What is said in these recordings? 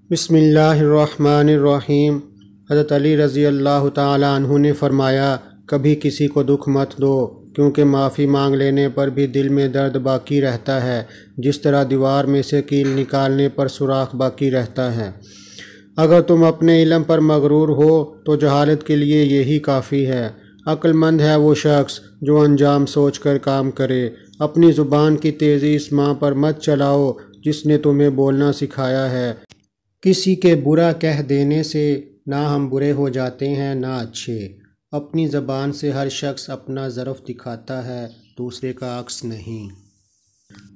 بسم اللہ الرحمن الرحیم۔ حضرت علی رضی اللہ تعالیٰ عنہ نے فرمایا، کبھی کسی کو دکھ مت دو، کیونکہ معافی مانگ لینے پر بھی دل میں درد باقی رہتا ہے، جس طرح دیوار میں سے کیل نکالنے پر سوراخ باقی رہتا ہے۔ اگر تم اپنے علم پر مغرور ہو تو جہالت کے لیے یہی کافی ہے۔ عقل مند ہے وہ شخص جو انجام سوچ کر کام کرے۔ اپنی زبان کی تیزی اس ماں پر مت چلاؤ جس نے تمہیں بولنا سکھایا ہے۔ کسی کے برا کہہ دینے سے نہ ہم برے ہو جاتے ہیں نہ اچھے۔ اپنی زبان سے ہر شخص اپنا ظرف دکھاتا ہے، دوسرے کا عکس نہیں۔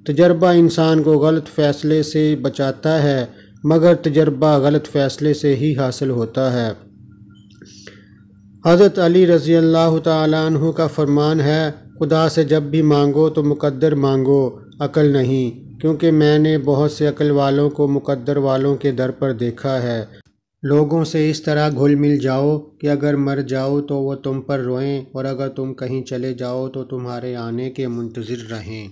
تجربہ انسان کو غلط فیصلے سے بچاتا ہے، مگر تجربہ غلط فیصلے سے ہی حاصل ہوتا ہے۔ حضرت علی رضی اللہ تعالیٰ عنہ کا فرمان ہے، خدا سے جب بھی مانگو تو مقدر مانگو، عقل نہیں، کیونکہ میں نے بہت سے عقل والوں کو مقدر والوں کے در پر دیکھا ہے۔ لوگوں سے اس طرح گھل مل جاؤ کہ اگر مر جاؤ تو وہ تم پر روئیں، اور اگر تم کہیں چلے جاؤ تو تمہارے آنے کے منتظر رہیں۔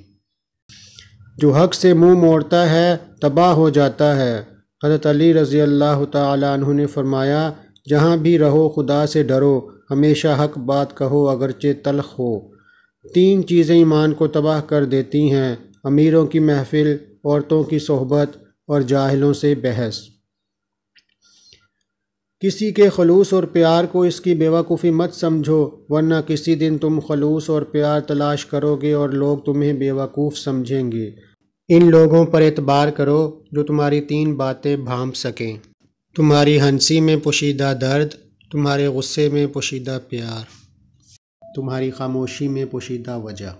جو حق سے منہ موڑتا ہے تباہ ہو جاتا ہے۔ حضرت علی رضی اللہ تعالیٰ عنہ نے فرمایا، جہاں بھی رہو خدا سے ڈرو، ہمیشہ حق بات کہو اگرچہ تلخ ہو۔ 3 چیزیں ایمان کو تباہ کر دیتی ہیں: امیروں کی محفل، عورتوں کی صحبت اور جاہلوں سے بحث۔ کسی کے خلوص اور پیار کو اس کی بیوقوفی مت سمجھو، ورنہ کسی دن تم خلوص اور پیار تلاش کرو گے اور لوگ تمہیں بیوقوف سمجھیں گے۔ ان لوگوں پر اعتبار کرو جو تمہاری 3 باتیں بھانپ سکیں: تمہاری ہنسی میں پوشیدہ درد، تمہارے غصے میں پوشیدہ پیار، تمہاری خاموشی میں پوشیدہ وجہ۔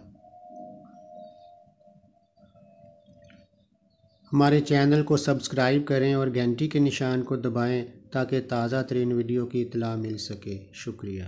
ہمارے چینل کو سبسکرائب کریں اور گھنٹی کے نشان کو دبائیں تاکہ تازہ ترین ویڈیو کی اطلاع مل سکے۔ شکریہ۔